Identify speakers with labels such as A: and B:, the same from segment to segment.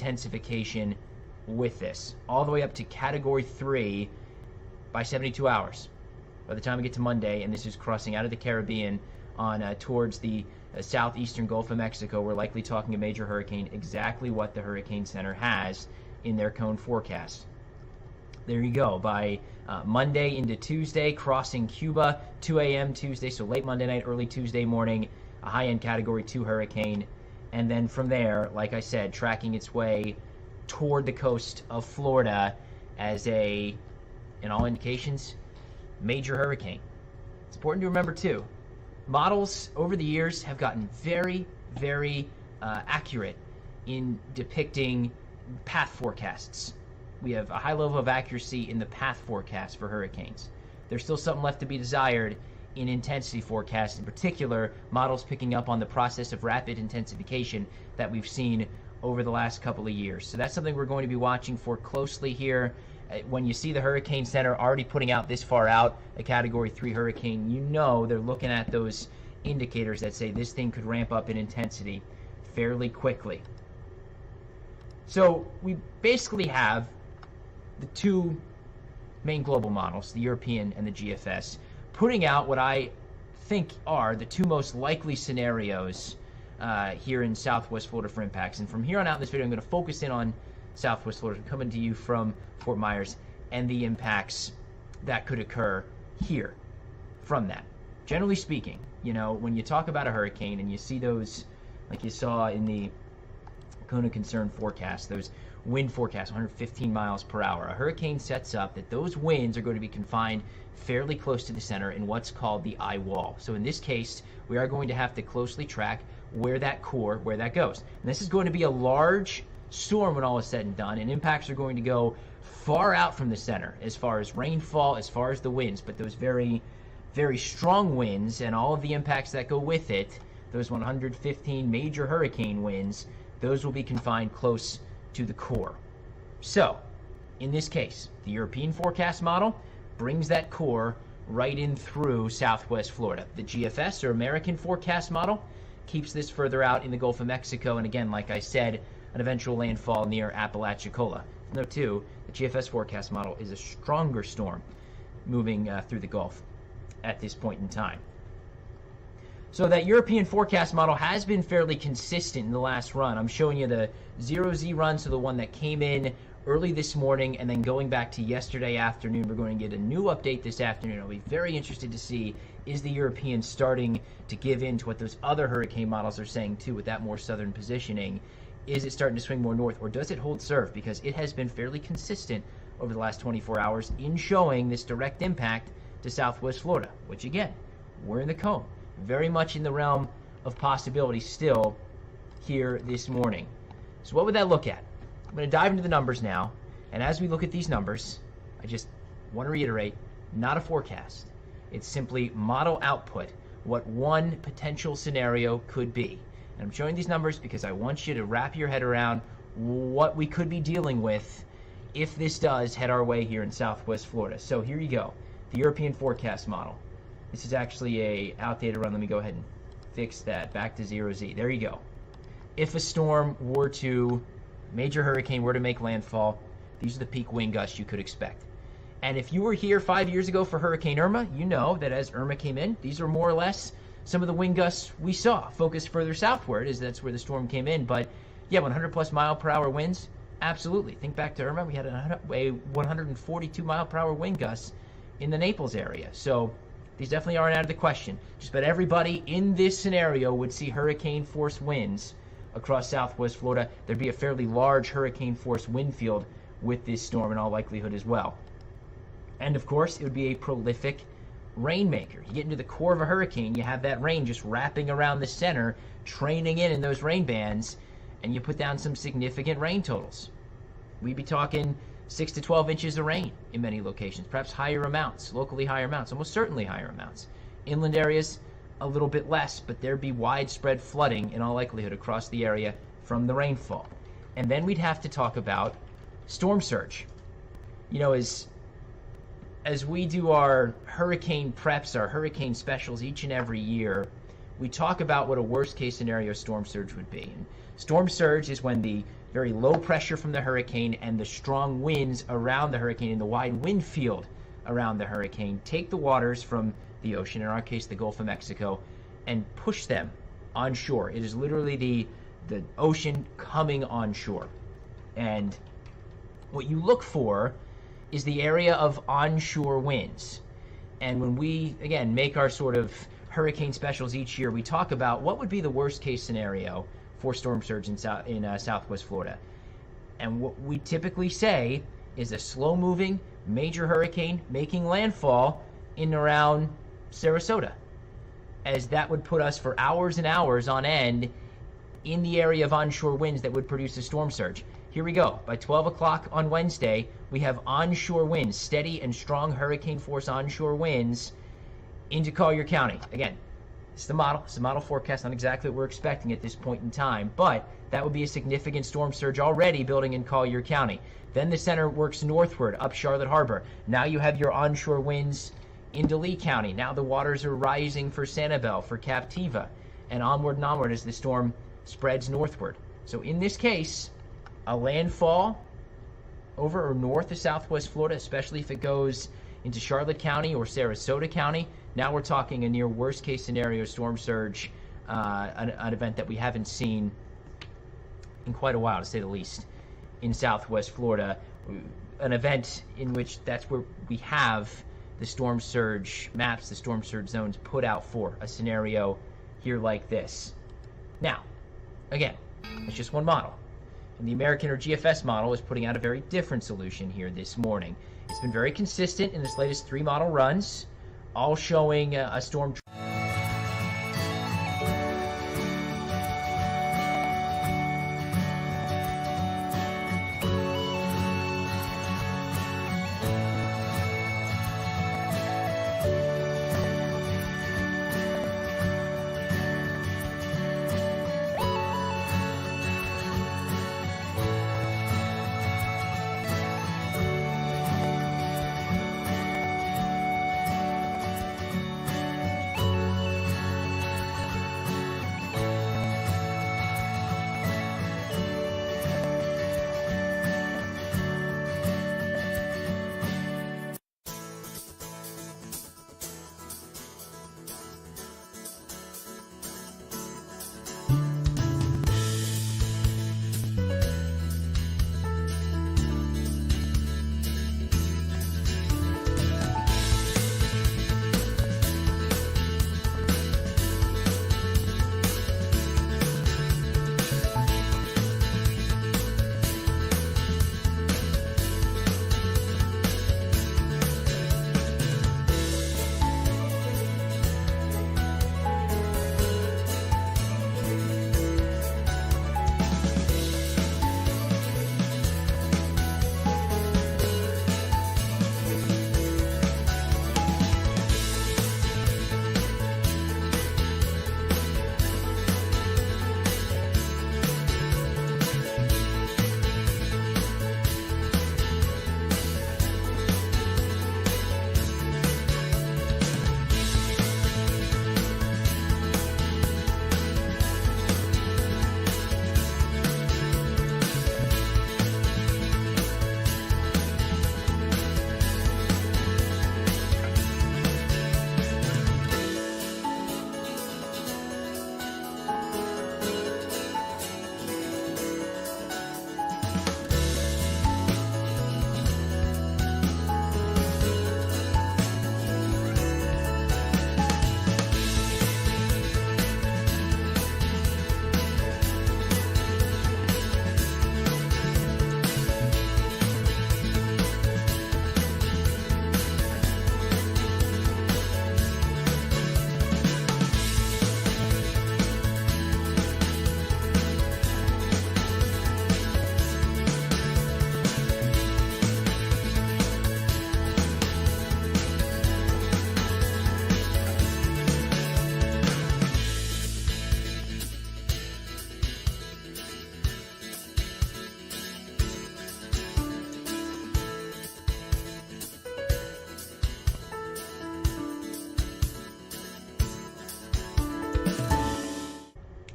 A: intensification with this, all the way up to Category 3 by 72 hours. By the time we get to Monday, and this is crossing out of the Caribbean on towards the southeastern Gulf of Mexico, we're likely talking a major hurricane, exactly what the Hurricane Center has in their cone forecast. There you go. By Monday into Tuesday, crossing Cuba, 2 a.m. Tuesday, so late Monday night, early Tuesday morning, a high-end Category 2 hurricane. And then from there, like I said, tracking its way toward the coast of Florida as a, in all indications, major hurricane. It's important to remember, too, models over the years have gotten very, very accurate in depicting path forecasts. We have a high level of accuracy in the path forecast for hurricanes. There's still something left to be desired in intensity forecasts, in particular, models picking up on the process of rapid intensification that we've seen over the last couple of years. So that's something we're going to be watching for closely here. When you see the Hurricane Center already putting out this far out a Category 3 hurricane, you know they're looking at those indicators that say this thing could ramp up in intensity fairly quickly. So we basically have the two main global models, the European and the GFS, putting out what I think are the two most likely scenarios here in Southwest Florida for impacts. And from here on out in this video, I'm going to focus in on Southwest Florida, coming to you from Fort Myers, and the impacts that could occur here from that. Generally speaking, you know, when you talk about a hurricane and you see those, like you saw in the Cone of Concern forecast, those wind forecasts, 115 miles per hour, a hurricane sets up that those winds are going to be confined fairly close to the center in what's called the eye wall. So in this case, we are going to have to closely track where that goes. And this is going to be a large storm when all is said and done, and impacts are going to go far out from the center as far as rainfall, as far as the winds. But those very, very strong winds and all of the impacts that go with it, those 115 major hurricane winds, those will be confined close to the core. So, in this case, the European forecast model brings that core right in through Southwest Florida. The GFS, or American forecast model, keeps this further out in the Gulf of Mexico, and again, like I said, an eventual landfall near Apalachicola. Note too, the GFS forecast model is a stronger storm moving through the Gulf at this point in time. So that European forecast model has been fairly consistent in the last run. I'm showing you the 0Z run, so the one that came in early this morning, and then going back to yesterday afternoon. We're going to get a new update this afternoon. I'll be very interested to see, is the European starting to give in to what those other hurricane models are saying too, with that more southern positioning? Is it starting to swing more north, or does it hold serve? Because it has been fairly consistent over the last 24 hours in showing this direct impact to Southwest Florida, which again, we're in the cone. Very much in the realm of possibility still here this morning. So what would that look at? I'm going to dive into the numbers now, and as we look at these numbers, I just want to reiterate, not a forecast. It's simply model output, what one potential scenario could be. And I'm showing these numbers because I want you to wrap your head around what we could be dealing with if this does head our way here in Southwest Florida. So here you go, the European forecast model. This is actually a outdated run. Let me go ahead and fix that back to 0Z. There you go. If a storm were to, major hurricane were to make landfall, these are the peak wind gusts you could expect. And if you were here 5 years ago for Hurricane Irma, you know that as Irma came in, these are more or less some of the wind gusts we saw. Focused further southward, as that's where the storm came in. But yeah, 100 plus mile per hour winds, absolutely. Think back to Irma, we had a 142 mile per hour wind gusts in the Naples area. So these definitely aren't out of the question. Just about everybody in this scenario would see hurricane force winds across Southwest Florida. There'd be a fairly large hurricane force wind field with this storm in all likelihood as well. And of course, it would be a prolific rainmaker. You get into the core of a hurricane, you have that rain just wrapping around the center, training in those rain bands, and you put down some significant rain totals. We'd be talking 6 to 12 inches of rain in many locations, perhaps higher amounts, locally higher amounts, almost certainly higher amounts. Inland areas, a little bit less, but there'd be widespread flooding in all likelihood across the area from the rainfall. And then we'd have to talk about storm surge. You know, as we do our hurricane preps, our hurricane specials each and every year, we talk about what a worst case scenario storm surge would be. And storm surge is when the very low pressure from the hurricane and the strong winds around the hurricane and the wide wind field around the hurricane take the waters from the ocean, in our case the Gulf of Mexico, and push them onshore. It is literally the ocean coming onshore. And what you look for is the area of onshore winds. And when we, again, make our sort of hurricane specials each year, we talk about what would be the worst case scenario for storm surge in Southwest Florida. And what we typically say is a slow-moving major hurricane making landfall in and around Sarasota, as that would put us for hours and hours on end in the area of onshore winds that would produce a storm surge. Here we go. By 12 o'clock on Wednesday, we have onshore winds, steady and strong hurricane force onshore winds into Collier County. Again, it's the model. It's the model forecast, not exactly what we're expecting at this point in time, but that would be a significant storm surge already building in Collier County. Then the center works northward up Charlotte Harbor. Now you have your onshore winds into Lee County. Now the waters are rising for Sanibel, for Captiva, and onward as the storm spreads northward. So in this case, a landfall over or north of Southwest Florida, especially if it goes into Charlotte County or Sarasota County. Now we're talking a near worst case scenario storm surge, an event that we haven't seen in quite a while, to say the least, in Southwest Florida. An event in which that's where we have the storm surge maps, the storm surge zones put out for a scenario here like this. Now, again, it's just one model. And the American or GFS model is putting out a very different solution here this morning. It's been very consistent in its latest 3 model runs, all showing a storm.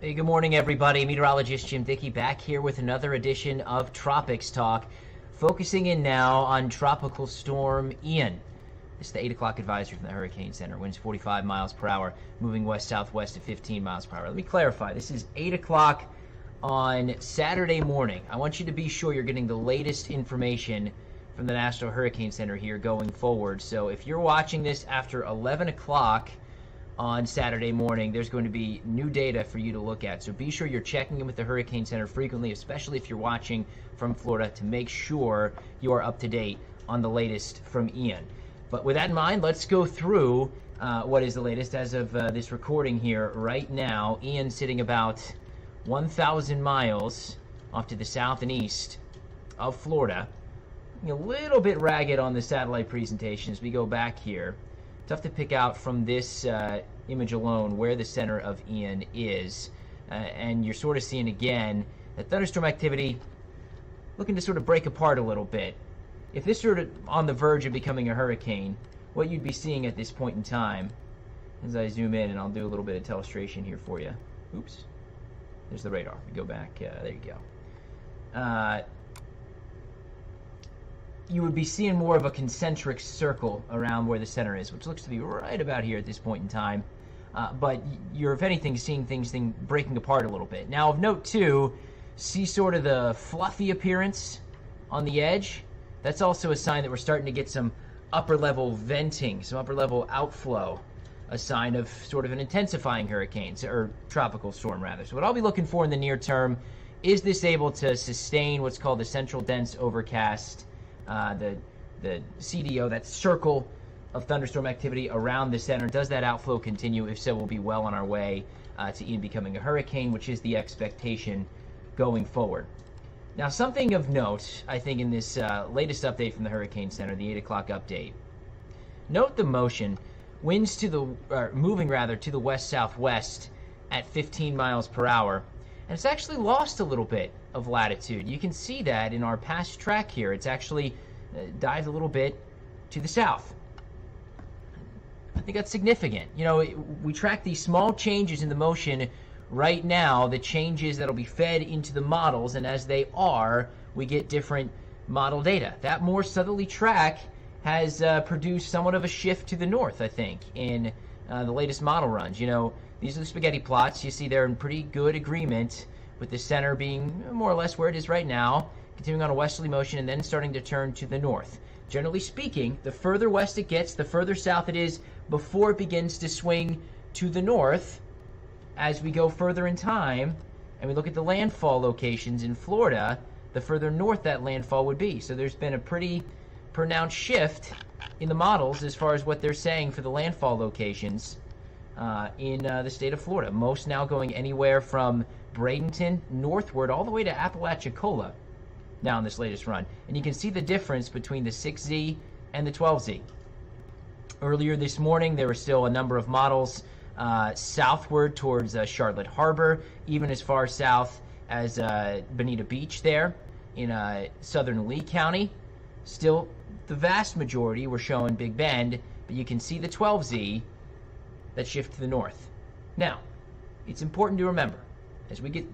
A: Hey, good morning, everybody. Meteorologist Jim Dickey back here with another edition of Tropics Talk, focusing in now on Tropical Storm Ian. This is the 8 o'clock advisory from the Hurricane Center. Winds 45 miles per hour, moving west-southwest at 15 miles per hour. Let me clarify. This is 8 o'clock on Saturday morning. I want you to be sure you're getting the latest information from the National Hurricane Center here going forward. So if you're watching this after 11 o'clock on Saturday morning, there's going to be new data for you to look at. So be sure you're checking in with the Hurricane Center frequently, especially if you're watching from Florida, to make sure you are up to date on the latest from Ian. But with that in mind, let's go through what is the latest as of this recording here right now. Ian sitting about 1,000 miles off to the south and east of Florida. A little bit ragged on the satellite presentation as we go back here. Tough to pick out from this image alone where the center of Ian is. And you're sort of seeing again that thunderstorm activity looking to sort of break apart a little bit. If this were on the verge of becoming a hurricane, what you'd be seeing at this point in time, as I zoom in and I'll do a little bit of telestration here for you. Oops. There's the radar. We go back. There you go. You would be seeing more of a concentric circle around where the center is, which looks to be right about here at this point in time. But you're, if anything, seeing things breaking apart a little bit. Now, of note, too, see sort of the fluffy appearance on the edge? That's also a sign that we're starting to get some upper-level venting, some upper-level outflow, a sign of sort of an intensifying hurricane, or tropical storm, rather. So what I'll be looking for in the near term, is this able to sustain what's called the central dense overcast, the CDO, that circle of thunderstorm activity around the center. Does that outflow continue? If so, we'll be well on our way to Ian becoming a hurricane, which is the expectation going forward. Now, something of note, I think, in this latest update from the Hurricane Center, the 8 o'clock update. Note the motion. Winds moving to the west-southwest at 15 miles per hour. And it's actually lost a little bit of latitude. You can see that in our past track here. It's actually dived a little bit to the south. I think that's significant. You know, we track these small changes in the motion right now, the changes that'll be fed into the models, and as they are, we get different model data. That more southerly track has produced somewhat of a shift to the north, I think, in the latest model runs. You know, these are the spaghetti plots. You see they're in pretty good agreement with the center being more or less where it is right now, continuing on a westerly motion and then starting to turn to the north. Generally speaking, the further west it gets, the further south it is before it begins to swing to the north. As we go further in time and we look at the landfall locations in Florida, the further north that landfall would be. So there's been a pretty pronounced shift in the models as far as what they're saying for the landfall locations in the state of Florida. Most now going anywhere from Bradenton northward all the way to Apalachicola now in this latest run. And you can see the difference between the 6Z and the 12Z. Earlier this morning, there were still a number of models southward towards Charlotte Harbor, even as far south as Bonita Beach there in southern Lee County. Still, the vast majority were showing Big Bend, but you can see the 12Z that shift to the north. Now, it's important to remember, as we get